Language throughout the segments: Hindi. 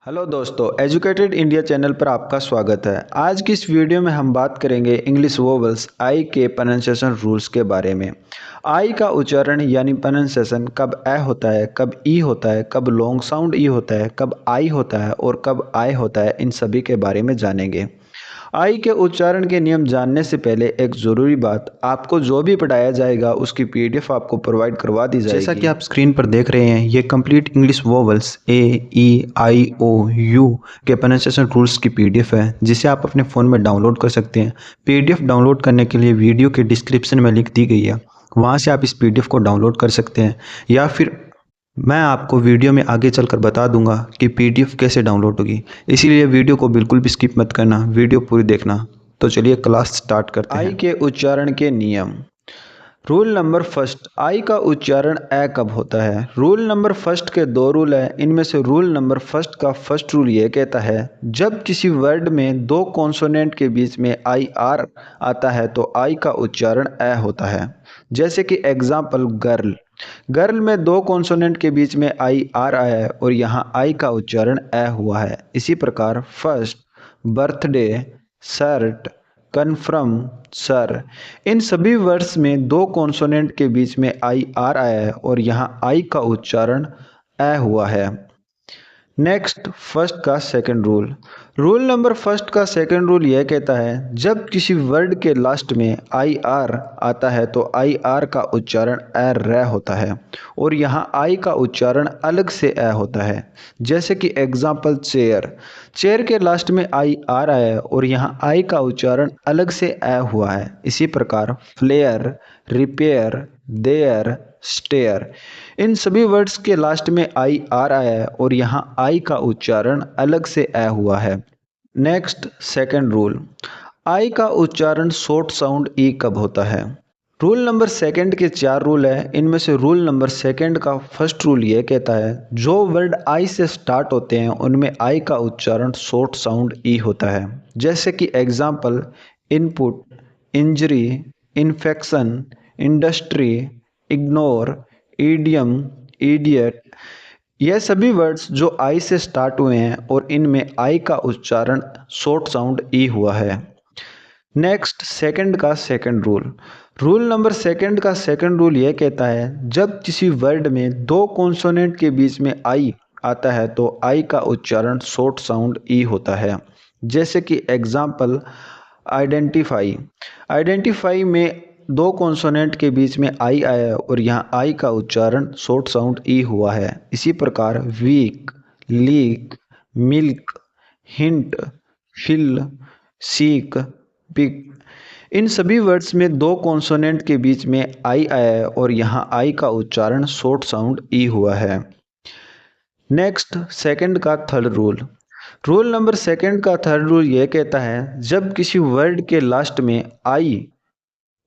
हेलो दोस्तों, एजुकेटेड इंडिया चैनल पर आपका स्वागत है। आज की इस वीडियो में हम बात करेंगे इंग्लिश वोवेल्स आई के प्रोनाउंसिएशन रूल्स के बारे में। आई का उच्चारण यानी प्रोनाउंसिएशन कब ए होता है, कब ई होता है, कब लॉन्ग साउंड ई होता है, कब आई होता है और कब आई होता है, इन सभी के बारे में जानेंगे। आई के उच्चारण के नियम जानने से पहले एक ज़रूरी बात, आपको जो भी पढ़ाया जाएगा उसकी पीडीएफ आपको प्रोवाइड करवा दी जाएगी। जैसा कि आप स्क्रीन पर देख रहे हैं, ये complete English vowels A E I O U के प्रोनाउंसिएशन रूल्स की पीडीएफ है, जिसे आप अपने फ़ोन में डाउनलोड कर सकते हैं। पीडीएफ डाउनलोड करने के लिए वीडियो के डिस्क्रिप्शन में लिंक दी गई है, वहाँ से आप इस पीडीएफ को डाउनलोड कर सकते हैं, या फिर मैं आपको वीडियो में आगे चलकर बता दूंगा कि पीडीएफ कैसे डाउनलोड होगी। इसीलिए वीडियो को बिल्कुल भी स्किप मत करना, वीडियो पूरी देखना। तो चलिए क्लास स्टार्ट करते हैं। आई के उच्चारण के नियम। रूल नंबर फर्स्ट, आई का उच्चारण ए कब होता है। रूल नंबर फर्स्ट के दो रूल हैं। इनमें से रूल नंबर फर्स्ट का फर्स्ट रूल ये कहता है, जब किसी वर्ड में दो कॉन्सोनेंट के बीच में आई आर आता है तो आई का उच्चारण ए होता है। जैसे कि एग्जाम्पल गर्ल, गर्ल में दो कॉन्सोनेंट के बीच में आई आर आया है और यहाँ आई का उच्चारण ए हुआ है। इसी प्रकार first, birthday, shirt, confirm, sir, इन सभी वर्ड्स में दो कॉन्सोनेंट के बीच में आई आर आया है और यहाँ आई का उच्चारण ए हुआ है। नेक्स्ट, फर्स्ट का second rule. Rule number first का सेकंड रूल यह कहता है, जब किसी वर्ड के लास्ट में आई आर आता है तो आई आर का उच्चारण ए रे होता है और यहाँ आई का उच्चारण अलग से ए होता है। जैसे कि एग्जाम्पल चेयर, चेयर के लास्ट में आई आर आया है और यहाँ आई का उच्चारण अलग से ए हुआ है। इसी प्रकार फ्लेयर, रिपेयर, देयर, स्टेयर, इन सभी वर्ड्स के लास्ट में आई आर आया है और यहाँ आई का उच्चारण अलग से ए हुआ है। Next, second rule. आई का उच्चारण शॉर्ट साउंड ई कब होता है। रूल नंबर सेकंड के चार रूल है। इनमें से रूल नंबर सेकंड का फर्स्ट रूल ये कहता है, जो वर्ड आई से स्टार्ट होते हैं उनमें आई का उच्चारण शॉर्ट साउंड ई होता है। जैसे कि example input, injury, infection, industry, ignore, idiom, idiot, यह सभी वर्ड्स जो आई से स्टार्ट हुए हैं और इनमें आई का उच्चारण शॉर्ट साउंड ई हुआ है। नेक्स्ट, सेकंड का second rule. Rule number second का सेकंड रूल यह कहता है, जब किसी वर्ड में दो कॉन्सोनेंट के बीच में आई आता है तो आई का उच्चारण शॉर्ट साउंड ई होता है। जैसे कि एग्जाम्पल आइडेंटिफाई, आइडेंटिफाई में दो कॉन्सोनेंट के बीच में आई आया है और यहाँ आई का उच्चारण शॉर्ट साउंड ई हुआ है। इसी प्रकार week, leak, milk, hint, fill, seek, pick, इन सभी वर्ड्स में दो कॉन्सोनेंट के बीच में आई आया है और यहाँ आई का उच्चारण शॉर्ट साउंड ई हुआ है। नेक्स्ट, सेकंड का third rule. Rule number second का थर्ड रूल यह कहता है, जब किसी वर्ड के लास्ट में आई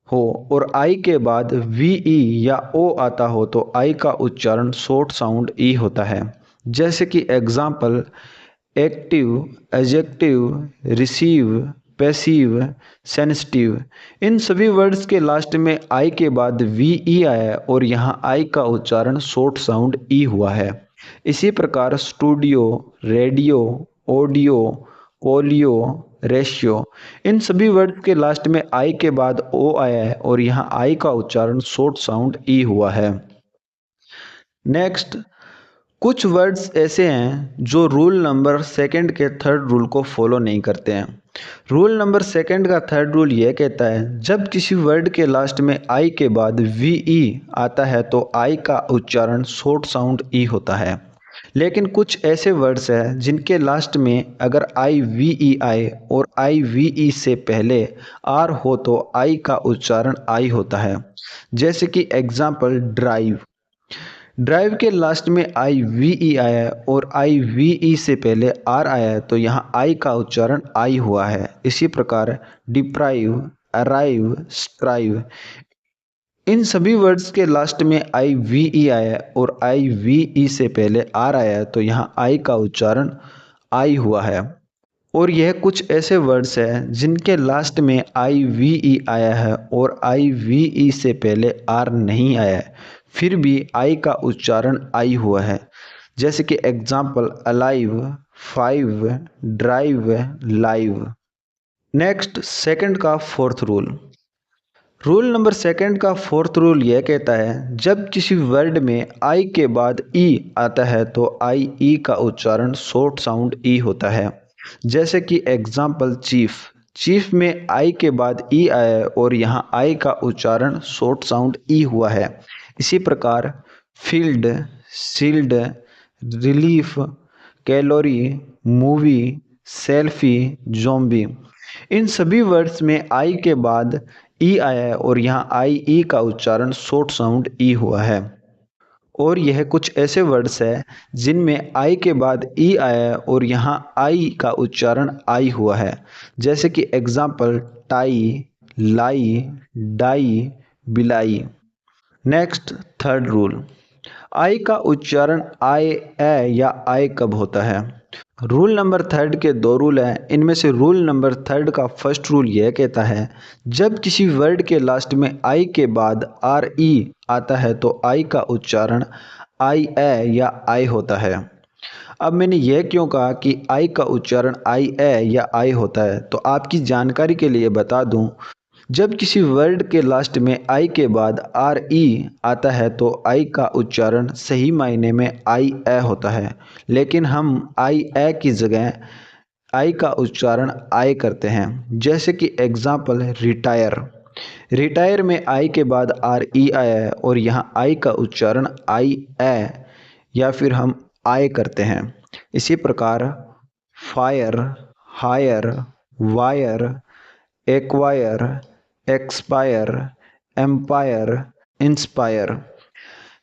हो और आई के बाद वी ई या ओ आता हो तो आई का उच्चारण शॉर्ट साउंड ई होता है। जैसे कि example active, adjective, receive, passive, sensitive, इन सभी वर्ड्स के लास्ट में आई के बाद वी ई आया है और यहाँ आई का उच्चारण शॉर्ट साउंड ई हुआ है। इसी प्रकार studio, radio, audio, polio, ratio, इन सभी वर्ड के लास्ट में आई के बाद ओ आया है और यहाँ आई का उच्चारण शॉर्ट साउंड ई हुआ है। नेक्स्ट, कुछ वर्ड्स ऐसे हैं जो रूल नंबर सेकंड के थर्ड रूल को फॉलो नहीं करते हैं। रूल नंबर सेकंड का थर्ड रूल यह कहता है, जब किसी वर्ड के लास्ट में आई के बाद वी ई आता है तो आई का उच्चारण शॉर्ट साउंड ई होता है। लेकिन कुछ ऐसे वर्ड्स हैं जिनके लास्ट में अगर आई वी ई आए और आई वी ई से पहले आर हो तो आई का उच्चारण आई होता है। जैसे कि एग्जाम्पल ड्राइव, ड्राइव के लास्ट में आई वी ई आया है और आई वी ई से पहले आर आया है तो यहाँ आई का उच्चारण आई हुआ है। इसी प्रकार डिप्राइव, अराइव, स्ट्राइव, इन सभी वर्ड्स के लास्ट में आई वी ई आया है और आई वी ई से पहले आर आया है तो यहाँ आई का उच्चारण आई हुआ है। और यह कुछ ऐसे वर्ड्स हैं जिनके लास्ट में आई वी ई आया है और आई वी ई से पहले आर नहीं आया है, फिर भी आई का उच्चारण आई हुआ है। जैसे कि example alive, five, drive, live. Next second का fourth rule. Rule number second का फोर्थ रूल यह कहता है जब किसी वर्ड में आई के बाद ई आता है तो आई ई का उच्चारण शॉर्ट साउंड ई होता है। जैसे कि एग्जाम्पल चीफ, चीफ में आई के बाद ई आया है और यहाँ आई का उच्चारण शॉर्ट साउंड ई हुआ है। इसी प्रकार field, sealed, relief, calorie, movie, selfie, zombie, इन सभी वर्ड्स में आई के बाद ई आया है और यहाँ आई ई का उच्चारण शॉर्ट साउंड ई हुआ है। और यह कुछ ऐसे वर्ड्स है जिनमें आई के बाद ई आया है और यहाँ आई का उच्चारण आई हुआ है। जैसे कि example tie, lie, die, belie. Next third rule. I का उच्चारण आय, ए या आय कब होता है। रूल नंबर थर्ड के दो रूल हैं। इनमें से रूल नंबर थर्ड का फर्स्ट रूल यह कहता है जब किसी वर्ड के लास्ट में आई के बाद आर ई आता है तो आई का उच्चारण आई, ए या आई होता है। अब मैंने यह क्यों कहा कि आई का उच्चारण आई, ए या आई होता है, तो आपकी जानकारी के लिए बता दूं, जब किसी वर्ड के लास्ट में आई के बाद आर ई आता है तो आई का उच्चारण सही मायने में आई, ए होता है, लेकिन हम आई, ए की जगह आई का उच्चारण आई करते हैं। जैसे कि एग्जाम्पल रिटायर, रिटायर में आई के बाद आर ई आया है और यहाँ आई का उच्चारण आई, ए या फिर हम आई करते हैं। इसी प्रकार fire, hire, wire, acquire, expire, empire, inspire,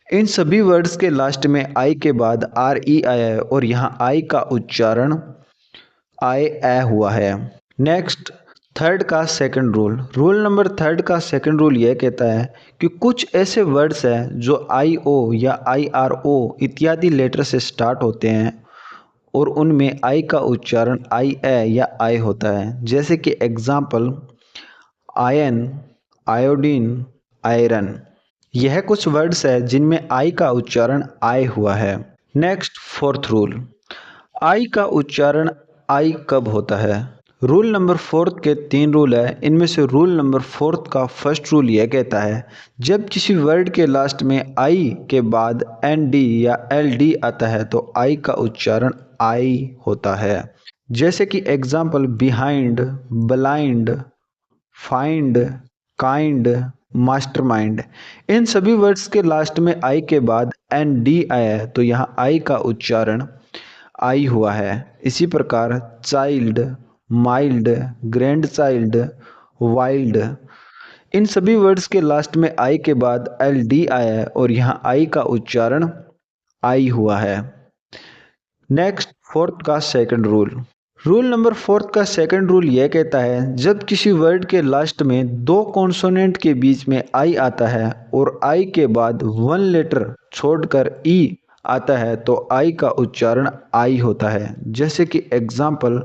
इन सभी वर्ड्स के लास्ट में आई के बाद आर ई आया है और यहाँ आई का उच्चारण आई, ए हुआ है। नेक्स्ट थर्ड का second rule. Rule number third का सेकंड रूल यह कहता है कि कुछ ऐसे वर्ड्स हैं जो आई ओ या आई आर ओ इत्यादि लेटर से स्टार्ट होते हैं और उनमें आई का उच्चारण आई, ए या आई होता है। जैसे कि एग्जाम्पल आयन, आयोडीन, आयरन। यह कुछ वर्ड्स है जिनमें आई का उच्चारण आई हुआ है। Next fourth rule. आई का उच्चारण आई कब होता है। रूल नंबर फोर्थ के तीन रूल है। इनमें से रूल नंबर फोर्थ का फर्स्ट रूल यह कहता है जब किसी वर्ड के लास्ट में आई के बाद एन डी या एल डी आता है तो आई का उच्चारण आई होता है। जैसे कि example behind, blind, find, kind, mastermind. इन सभी वर्ड्स के लास्ट में आई के बाद एन डी आया है तो यहाँ आई का उच्चारण आई हुआ है। इसी प्रकार child, mild, grandchild, wild, इन सभी वर्ड्स के लास्ट में आई के बाद एल डी आया है और यहाँ आई का उच्चारण आई हुआ है। नेक्स्ट फोर्थ का second rule. Rule number fourth का सेकंड रूल यह कहता है जब किसी वर्ड के लास्ट में दो कॉन्सोनेंट के बीच में आई आता है और आई के बाद वन लेटर छोड़कर ई आता है तो आई का उच्चारण आई होता है। जैसे कि एग्जाम्पल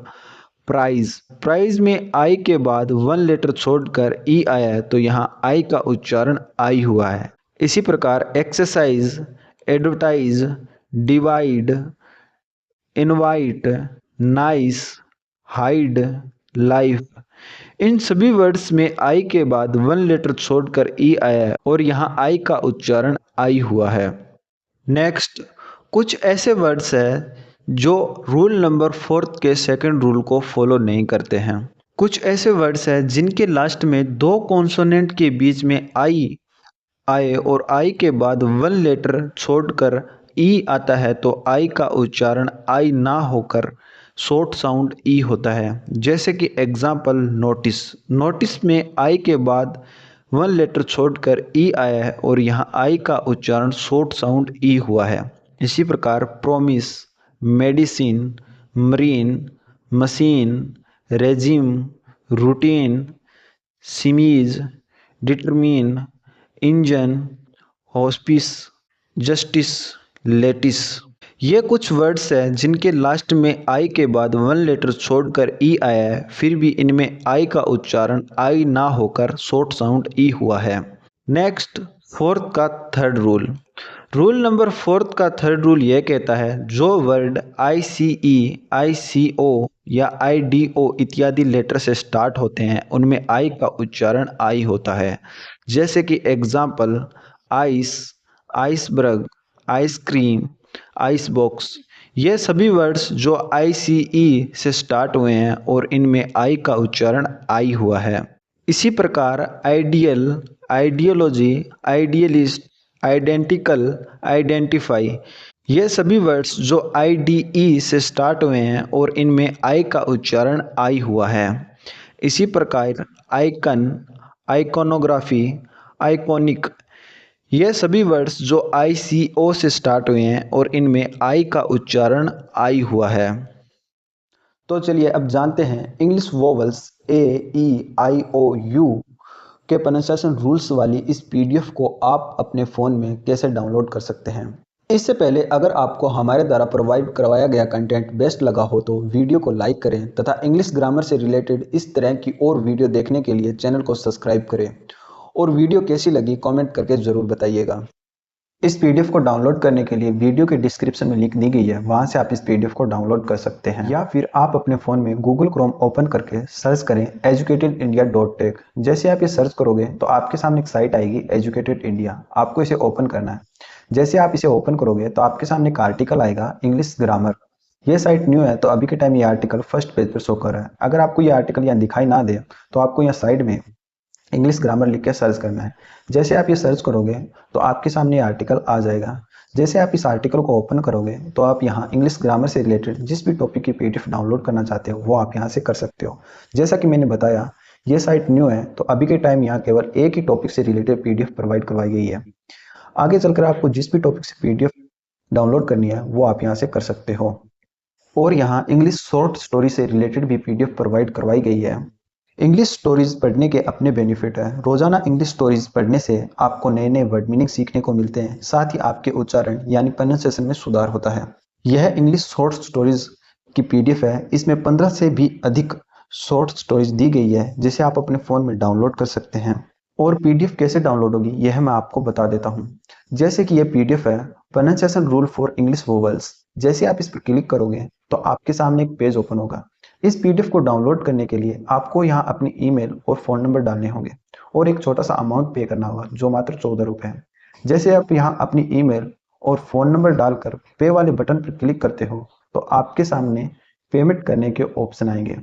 प्राइज, प्राइज में आई के बाद वन लेटर छोड़कर ई आया है तो यहाँ आई का उच्चारण आई हुआ है। इसी प्रकार exercise, advertise, divide, invite, nice, hide, life, इन सभी वर्ड्स में आई के बाद वन लेटर छोड़कर ई आया है और यहाँ आई का उच्चारण आई हुआ है। नेक्स्ट कुछ ऐसे वर्ड्स हैं जो रूल नंबर फोर्थ के सेकंड रूल को फॉलो नहीं करते हैं। कुछ ऐसे वर्ड्स हैं जिनके लास्ट में दो कॉन्सोनेंट के बीच में आई आए और आई के बाद वन लेटर छोड़कर ई आता है तो आई का उच्चारण आई ना होकर शॉर्ट साउंड ई होता है। जैसे कि एग्जाम्पल नोटिस, नोटिस में आई के बाद वन लेटर छोड़कर ई आया है और यहाँ आई का उच्चारण शॉर्ट साउंड ई हुआ है। इसी प्रकार promise, medicine, marine, machine, regime, routine, chemise, determine, engine, hospice, justice, lettuce, ये कुछ वर्ड्स हैं जिनके लास्ट में आई के बाद वन लेटर छोड़कर ई आया है फिर भी इनमें आई का उच्चारण आई ना होकर शॉर्ट साउंड ई हुआ है। नेक्स्ट फोर्थ का थर्ड रूल। रूल नंबर 4 का थर्ड रूल ये कहता है जो वर्ड ICE, ICO या IDO इत्यादि लेटर से स्टार्ट होते हैं उनमें आई का उच्चारण आई होता है। जैसे कि example ice, iceberg, ice cream, ice box. ये सभी वर्ड्स जो ICE से स्टार्ट हुए हैं और इनमें आई का उच्चारण आई हुआ है। इसी प्रकार ideal, ideology, idealist, identical, identify, ये सभी वर्ड्स जो IDE से स्टार्ट हुए हैं और इनमें आई का उच्चारण आई हुआ है। इसी प्रकार आइकन, आइकोनोग्राफी, आइकॉनिक, ये सभी वर्ड्स जो ICO से स्टार्ट हुए हैं और इनमें आई का उच्चारण आई हुआ है। तो चलिए अब जानते हैं इंग्लिश वोवेल्स AEIOU के प्रोनाउंसिएशन रूल्स वाली इस PDF को आप अपने फ़ोन में कैसे डाउनलोड कर सकते हैं। इससे पहले अगर आपको हमारे द्वारा प्रोवाइड करवाया गया कंटेंट बेस्ट लगा हो तो वीडियो को लाइक करें तथा इंग्लिश ग्रामर से रिलेटेड इस तरह की और वीडियो देखने के लिए चैनल को सब्सक्राइब करें और वीडियो कैसी लगी कमेंट करके ज़रूर बताइएगा। इस PDF को डाउनलोड करने के लिए वीडियो के डिस्क्रिप्शन में लिंक दी गई है, वहां से आप इस PDF को डाउनलोड कर सकते हैं या फिर आप अपने फ़ोन में गूगल क्रोम ओपन करके सर्च करें educatedindia.tech। जैसे आप ये सर्च करोगे तो आपके सामने एक साइट आएगी एजुकेटेड इंडिया, आपको इसे ओपन करना है। जैसे आप इसे ओपन करोगे तो आपके सामने एक आर्टिकल आएगा इंग्लिश ग्रामर। ये साइट न्यू है तो अभी के टाइम ये आर्टिकल फर्स्ट पेज पर शो कर रहा है। अगर आपको ये आर्टिकल यहाँ दिखाई ना दे तो आपको यहाँ साइड में इंग्लिश ग्रामर लिख के सर्च करना है। जैसे आप ये सर्च करोगे तो आपके सामने आर्टिकल आ जाएगा। जैसे आप इस आर्टिकल को ओपन करोगे तो आप यहाँ इंग्लिश ग्रामर से रिलेटेड जिस भी टॉपिक की PDF डाउनलोड करना चाहते हो वो आप यहाँ से कर सकते हो। जैसा कि मैंने बताया ये साइट न्यू है तो अभी के टाइम यहाँ केवल एक ही टॉपिक से रिलेटेड PDF प्रोवाइड करवाई गई है। आगे चलकर आपको जिस भी टॉपिक से PDF डाउनलोड करनी है वो आप यहाँ से कर सकते हो। और यहाँ इंग्लिश शॉर्ट स्टोरी से रिलेटेड भी PDF प्रोवाइड करवाई गई है। इंग्लिश स्टोरीज पढ़ने के अपने बेनिफिट है। रोजाना इंग्लिश स्टोरीज पढ़ने से आपको नए नए वर्ड मीनिंग सीखने को मिलते हैं, साथ ही आपके उच्चारण यानी प्रोनाउंसिएशन में सुधार होता है। यह इंग्लिश शॉर्ट स्टोरीज की PDF है। इसमें 15 से भी अधिक शॉर्ट स्टोरीज दी गई है जिसे आप अपने फ़ोन में डाउनलोड कर सकते हैं। और PDF कैसे डाउनलोड होगी यह मैं आपको बता देता हूँ। जैसे कि यह PDF है pronunciation rule for English vowels. जैसे आप इस पर क्लिक करोगे तो आपके सामने एक पेज ओपन होगा। इस PDF को डाउनलोड करने के लिए आपको यहाँ अपनी ईमेल और फ़ोन नंबर डालने होंगे और एक छोटा सा अमाउंट पे करना होगा जो मात्र 14 रुपये है। जैसे आप यहाँ अपनी ईमेल और फ़ोन नंबर डालकर पे वाले बटन पर क्लिक करते हो तो आपके सामने पेमेंट करने के ऑप्शन आएंगे।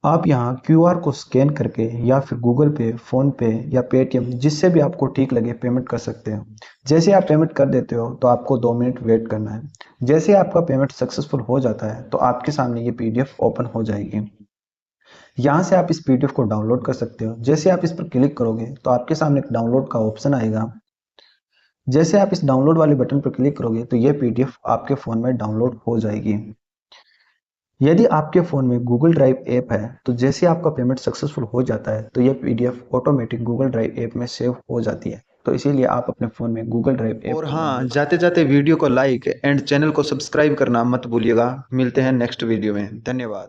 आप यहाँ QR को स्कैन करके या फिर गूगल पे, फ़ोन पे या पेटीएम जिससे भी आपको ठीक लगे पेमेंट कर सकते हो। जैसे आप पेमेंट कर देते हो तो आपको 2 मिनट वेट करना है। जैसे आपका पेमेंट सक्सेसफुल हो जाता है तो आपके सामने ये PDF ओपन हो जाएगी। यहाँ से आप इस PDF को डाउनलोड कर सकते हो। जैसे आप इस पर क्लिक करोगे तो आपके सामने एक डाउनलोड का ऑप्शन आएगा। जैसे आप इस डाउनलोड वाले बटन पर क्लिक करोगे तो ये PDF आपके फ़ोन में डाउनलोड हो जाएगी। यदि आपके फ़ोन में गूगल ड्राइव ऐप है तो जैसे आपका पेमेंट सक्सेसफुल हो जाता है तो यह PDF automatic Google drive app में सेव हो जाती है। तो इसीलिए आप अपने फ़ोन में गूगल ड्राइव ऐप और हाँ, जाते जाते वीडियो को लाइक एंड चैनल को सब्सक्राइब करना मत भूलिएगा। मिलते हैं नेक्स्ट वीडियो में। धन्यवाद।